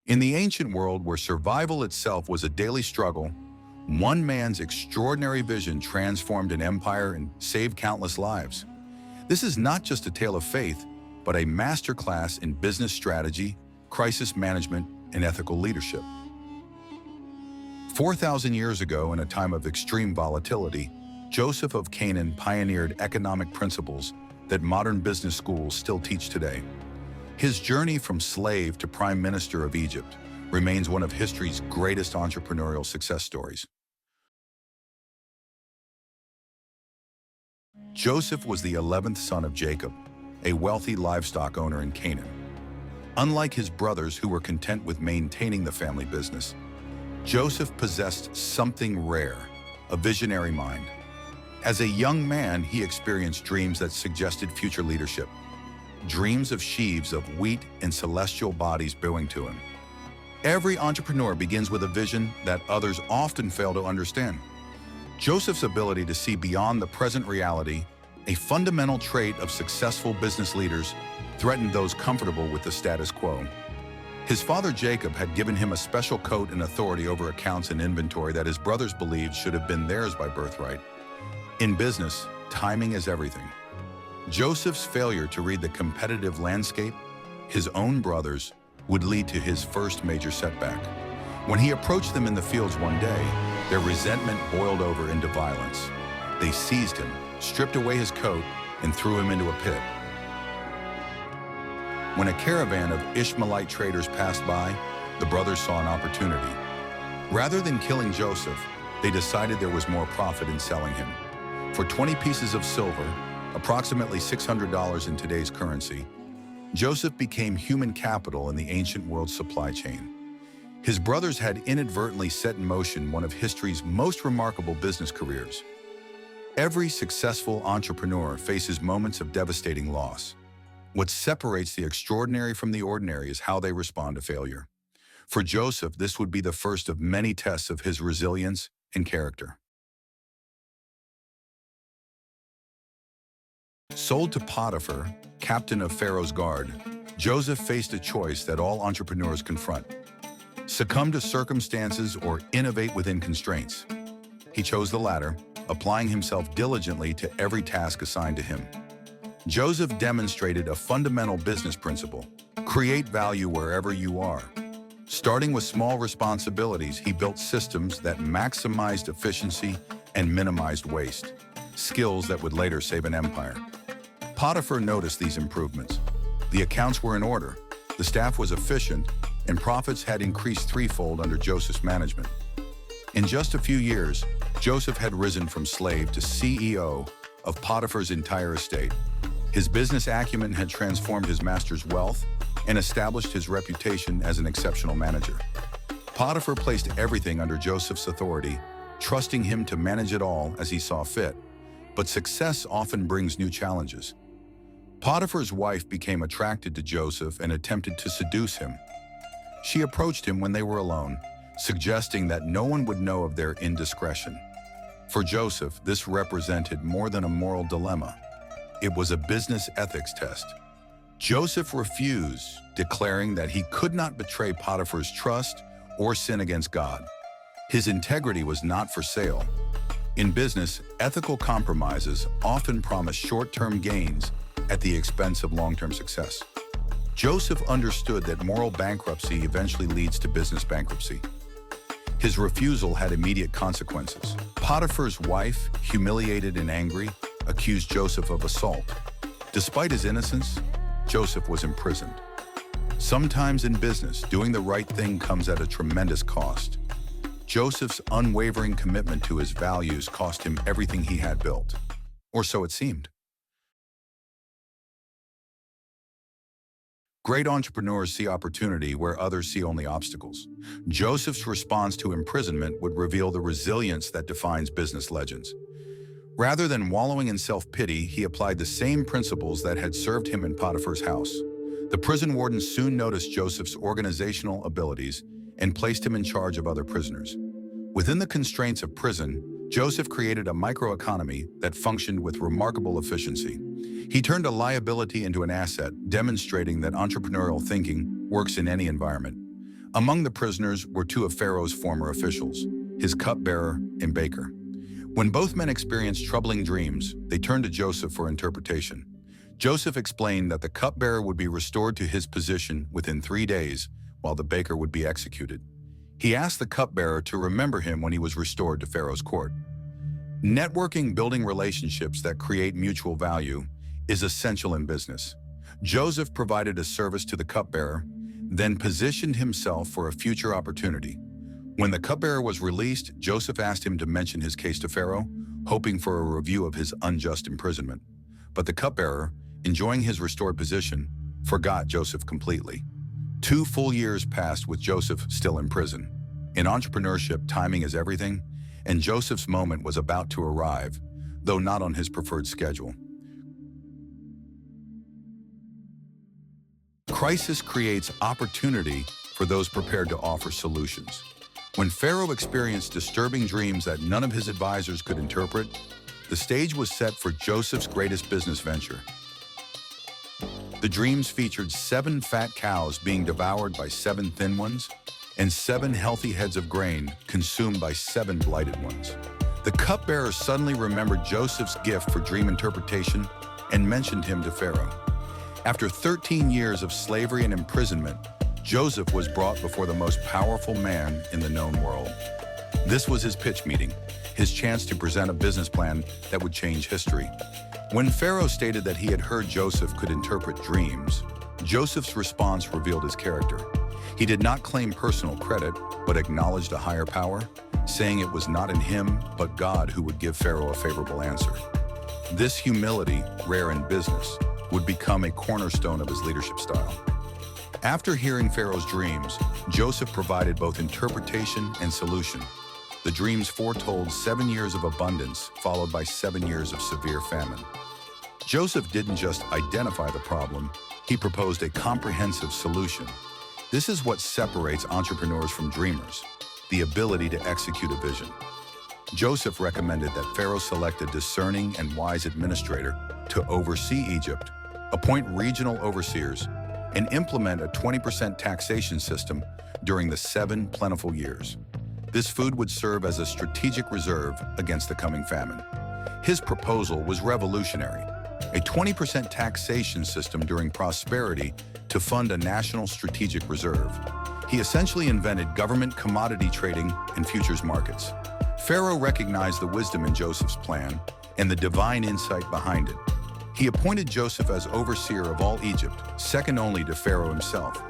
In the ancient world where survival itself was a daily struggle, one man's extraordinary vision transformed an empire and saved countless lives. This is not just a tale of faith, but a masterclass in business strategy, crisis management, and ethical leadership. 4,000 years ago, in a time of extreme volatility, Joseph of Canaan pioneered economic principles that modern business schools still teach today. His journey from slave to prime minister of Egypt remains one of history's greatest entrepreneurial success stories. Joseph was the 11th son of Jacob, a wealthy livestock owner in Canaan. Unlike his brothers who were content with maintaining the family business, Joseph possessed something rare, a visionary mind. As a young man, he experienced dreams that suggested future leadership, dreams of sheaves of wheat and celestial bodies bowing to him. Every entrepreneur begins with a vision that others often fail to understand. Joseph's ability to see beyond the present reality, a fundamental trait of successful business leaders, threatened those comfortable with the status quo. His father Jacob had given him a special coat and authority over accounts and inventory that his brothers believed should have been theirs by birthright. In business, timing is everything. Joseph's failure to read the competitive landscape, his own brothers, would lead to his first major setback. When he approached them in the fields one day, their resentment boiled over into violence. They seized him, stripped away his coat, and threw him into a pit. When a caravan of Ishmaelite traders passed by, the brothers saw an opportunity. Rather than killing Joseph, they decided there was more profit in selling him. For 20 pieces of silver, approximately $600 in today's currency, Joseph became human capital in the ancient world's supply chain. His brothers had inadvertently set in motion one of history's most remarkable business careers. Every successful entrepreneur faces moments of devastating loss. What separates the extraordinary from the ordinary is how they respond to failure. For Joseph, this would be the first of many tests of his resilience and character. Sold to Potiphar, captain of Pharaoh's guard, Joseph faced a choice that all entrepreneurs confront: succumb to circumstances or innovate within constraints. He chose the latter, applying himself diligently to every task assigned to him. Joseph demonstrated a fundamental business principle: create value wherever you are. Starting with small responsibilities, he built systems that maximized efficiency and minimized waste, skills that would later save an empire. Potiphar noticed these improvements. The accounts were in order, the staff was efficient, and profits had increased threefold under Joseph's management. In just a few years, Joseph had risen from slave to CEO of Potiphar's entire estate. His business acumen had transformed his master's wealth and established his reputation as an exceptional manager. Potiphar placed everything under Joseph's authority, trusting him to manage it all as he saw fit. But success often brings new challenges. Potiphar's wife became attracted to Joseph and attempted to seduce him. She approached him when they were alone, suggesting that no one would know of their indiscretion. For Joseph, this represented more than a moral dilemma. It was a business ethics test. Joseph refused, declaring that he could not betray Potiphar's trust or sin against God. His integrity was not for sale. In business, ethical compromises often promise short-term gains at the expense of long-term success. Joseph understood that moral bankruptcy eventually leads to business bankruptcy. His refusal had immediate consequences. Potiphar's wife, humiliated and angry, accused Joseph of assault. Despite his innocence, Joseph was imprisoned. Sometimes in business, doing the right thing comes at a tremendous cost. Joseph's unwavering commitment to his values cost him everything he had built. Or so it seemed. Great entrepreneurs see opportunity where others see only obstacles. Joseph's response to imprisonment would reveal the resilience that defines business legends. Rather than wallowing in self-pity, he applied the same principles that had served him in Potiphar's house. The prison warden soon noticed Joseph's organizational abilities and placed him in charge of other prisoners. Within the constraints of prison, Joseph created a microeconomy that functioned with remarkable efficiency. He turned a liability into an asset, demonstrating that entrepreneurial thinking works in any environment. Among the prisoners were two of Pharaoh's former officials, his cupbearer and baker. When both men experienced troubling dreams, they turned to Joseph for interpretation. Joseph explained that the cupbearer would be restored to his position within 3 days, while the baker would be executed. He asked the cupbearer to remember him when he was restored to Pharaoh's court. Networking, building relationships that create mutual value, is essential in business. Joseph provided a service to the cupbearer, then positioned himself for a future opportunity. When the cupbearer was released, Joseph asked him to mention his case to Pharaoh, hoping for a review of his unjust imprisonment. But the cupbearer, enjoying his restored position, forgot Joseph completely. 2 full years passed with Joseph still in prison. In entrepreneurship, timing is everything, and Joseph's moment was about to arrive, though not on his preferred schedule. Crisis creates opportunity for those prepared to offer solutions. When Pharaoh experienced disturbing dreams that none of his advisors could interpret, the stage was set for Joseph's greatest business venture. The dreams featured 7 fat cows being devoured by 7 thin ones, and 7 healthy heads of grain consumed by 7 blighted ones. The cupbearer suddenly remembered Joseph's gift for dream interpretation and mentioned him to Pharaoh. After 13 years of slavery and imprisonment, Joseph was brought before the most powerful man in the known world. This was his pitch meeting, his chance to present a business plan that would change history. When Pharaoh stated that he had heard Joseph could interpret dreams, Joseph's response revealed his character. He did not claim personal credit, but acknowledged a higher power, saying it was not in him, but God who would give Pharaoh a favorable answer. This humility, rare in business, would become a cornerstone of his leadership style. After hearing Pharaoh's dreams, Joseph provided both interpretation and solution. The dreams foretold 7 years of abundance, followed by 7 years of severe famine. Joseph didn't just identify the problem, he proposed a comprehensive solution. This is what separates entrepreneurs from dreamers, the ability to execute a vision. Joseph recommended that Pharaoh select a discerning and wise administrator to oversee Egypt, appoint regional overseers, and implement a 20% taxation system during the 7 plentiful years. This food would serve as a strategic reserve against the coming famine. His proposal was revolutionary, a 20% taxation system during prosperity to fund a national strategic reserve. He essentially invented government commodity trading and futures markets. Pharaoh recognized the wisdom in Joseph's plan and the divine insight behind it. He appointed Joseph as overseer of all Egypt, second only to Pharaoh himself.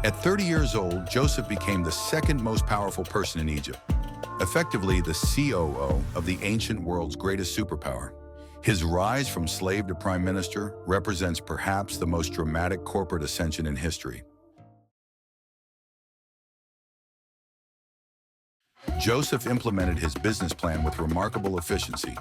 At 30 years old, Joseph became the second most powerful person in Egypt, effectively the COO of the ancient world's greatest superpower. His rise from slave to prime minister represents perhaps the most dramatic corporate ascension in history. Joseph implemented his business plan with remarkable efficiency.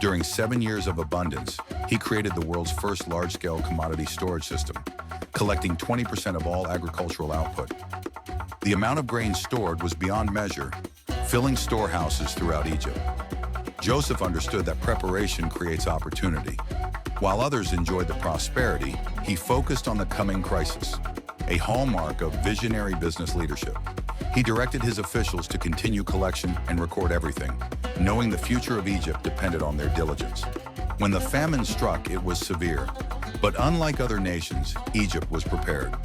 During 7 years of abundance, he created the world's first large-scale commodity storage system, collecting 20% of all agricultural output. The amount of grain stored was beyond measure, filling storehouses throughout Egypt. Joseph understood that preparation creates opportunity. While others enjoyed the prosperity, he focused on the coming crisis, a hallmark of visionary business leadership. He directed his officials to continue collection and record everything, knowing the future of Egypt depended on their diligence. When the famine struck, it was severe, but unlike other nations, Egypt was prepared.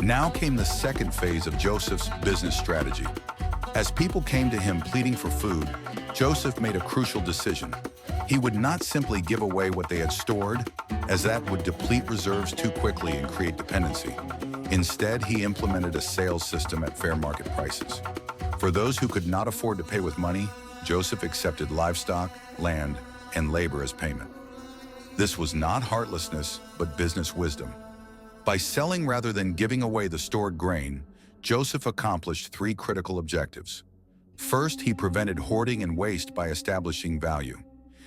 Now came the second phase of Joseph's business strategy. As people came to him pleading for food, Joseph made a crucial decision. He would not simply give away what they had stored, as that would deplete reserves too quickly and create dependency. Instead, he implemented a sales system at fair market prices. For those who could not afford to pay with money, Joseph accepted livestock, land, and labor as payment. This was not heartlessness, but business wisdom. By selling rather than giving away the stored grain, Joseph accomplished 3 critical objectives. First, he prevented hoarding and waste by establishing value.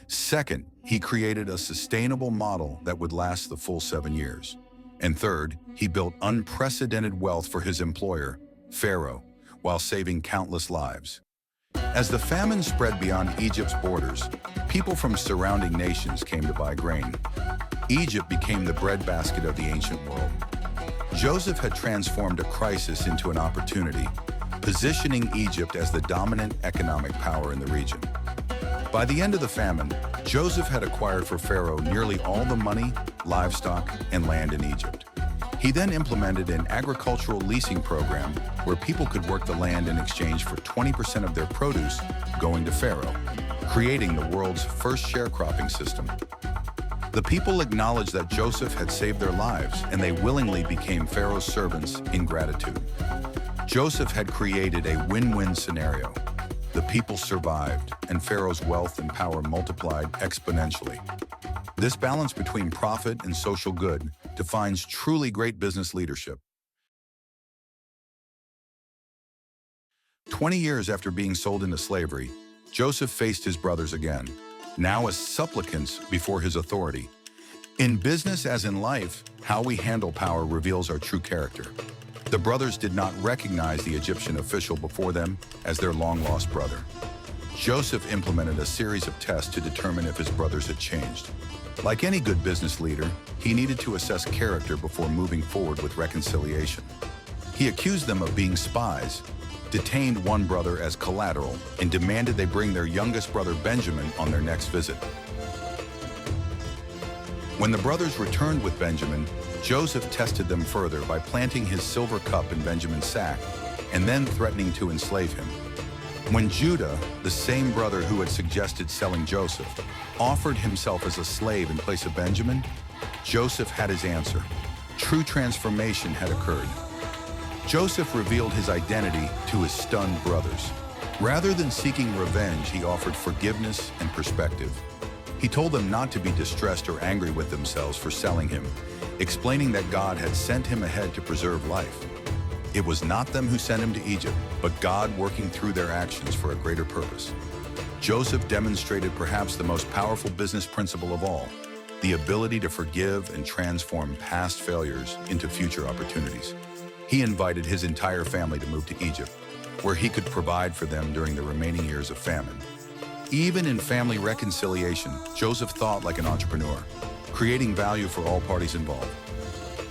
Second, he created a sustainable model that would last the full 7 years. And third, he built unprecedented wealth for his employer, Pharaoh, while saving countless lives. As the famine spread beyond Egypt's borders, people from surrounding nations came to buy grain. Egypt became the breadbasket of the ancient world. Joseph had transformed a crisis into an opportunity, positioning Egypt as the dominant economic power in the region. By the end of the famine, Joseph had acquired for Pharaoh nearly all the money, livestock, and land in Egypt. He then implemented an agricultural leasing program where people could work the land in exchange for 20% of their produce going to Pharaoh, creating the world's first sharecropping system. The people acknowledged that Joseph had saved their lives, and they willingly became Pharaoh's servants in gratitude. Joseph had created a win-win scenario. The people survived, and Pharaoh's wealth and power multiplied exponentially. This balance between profit and social good defines truly great business leadership. 20 years after being sold into slavery, Joseph faced his brothers again, now as supplicants before his authority. In business as in life, how we handle power reveals our true character. The brothers did not recognize the Egyptian official before them as their long-lost brother. Joseph implemented a series of tests to determine if his brothers had changed. Like any good business leader, he needed to assess character before moving forward with reconciliation. He accused them of being spies, detained one brother as collateral, and demanded they bring their youngest brother Benjamin on their next visit. When the brothers returned with Benjamin, Joseph tested them further by planting his silver cup in Benjamin's sack and then threatening to enslave him. When Judah, the same brother who had suggested selling Joseph, offered himself as a slave in place of Benjamin, Joseph had his answer. True transformation had occurred. Joseph revealed his identity to his stunned brothers. Rather than seeking revenge, he offered forgiveness and perspective. He told them not to be distressed or angry with themselves for selling him, explaining that God had sent him ahead to preserve life. It was not them who sent him to Egypt, but God working through their actions for a greater purpose. Joseph demonstrated perhaps the most powerful business principle of all, the ability to forgive and transform past failures into future opportunities. He invited his entire family to move to Egypt, where he could provide for them during the remaining years of famine. Even in family reconciliation, Joseph thought like an entrepreneur, creating value for all parties involved.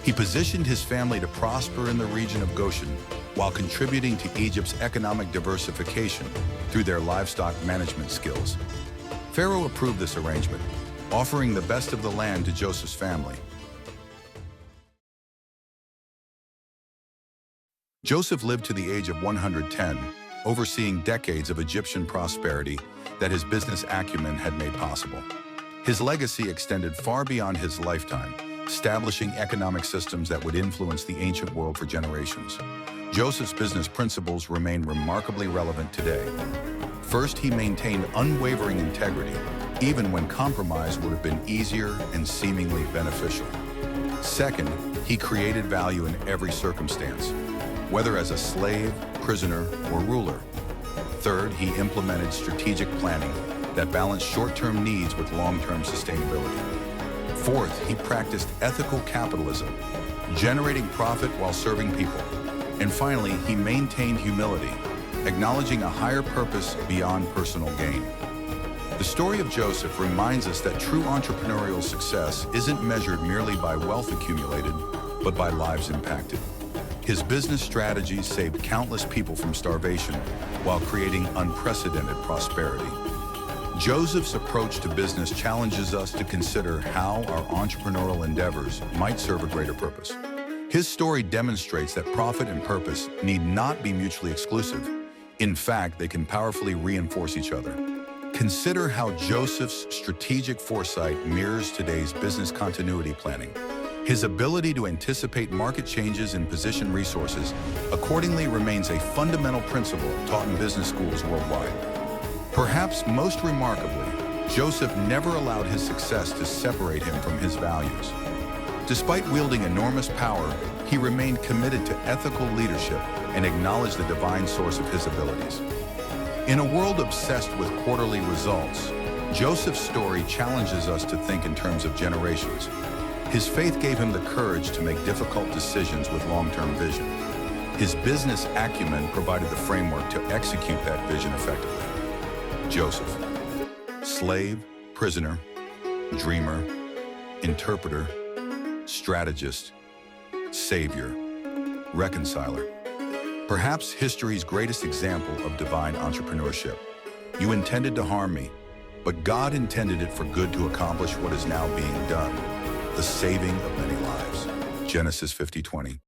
He positioned his family to prosper in the region of Goshen while contributing to Egypt's economic diversification through their livestock management skills. Pharaoh approved this arrangement, offering the best of the land to Joseph's family. Joseph lived to the age of 110, overseeing decades of Egyptian prosperity that his business acumen had made possible. His legacy extended far beyond his lifetime, establishing economic systems that would influence the ancient world for generations. Joseph's business principles remain remarkably relevant today. First, he maintained unwavering integrity, even when compromise would have been easier and seemingly beneficial. Second, he created value in every circumstance, whether as a slave, prisoner, or ruler. Third, he implemented strategic planning that balanced short-term needs with long-term sustainability. Fourth, he practiced ethical capitalism, generating profit while serving people. And finally, he maintained humility, acknowledging a higher purpose beyond personal gain. The story of Joseph reminds us that true entrepreneurial success isn't measured merely by wealth accumulated, but by lives impacted. His business strategies saved countless people from starvation while creating unprecedented prosperity. Joseph's approach to business challenges us to consider how our entrepreneurial endeavors might serve a greater purpose. His story demonstrates that profit and purpose need not be mutually exclusive. In fact, they can powerfully reinforce each other. Consider how Joseph's strategic foresight mirrors today's business continuity planning. His ability to anticipate market changes and position resources accordingly remains a fundamental principle taught in business schools worldwide. Perhaps most remarkably, Joseph never allowed his success to separate him from his values. Despite wielding enormous power, he remained committed to ethical leadership and acknowledged the divine source of his abilities. In a world obsessed with quarterly results, Joseph's story challenges us to think in terms of generations. His faith gave him the courage to make difficult decisions with long-term vision. His business acumen provided the framework to execute that vision effectively. Joseph, slave, prisoner, dreamer, interpreter, strategist, Savior, reconciler. Perhaps history's greatest example of divine entrepreneurship. You intended to harm me, but God intended it for good to accomplish what is now being done, the saving of many lives. Genesis 50:20.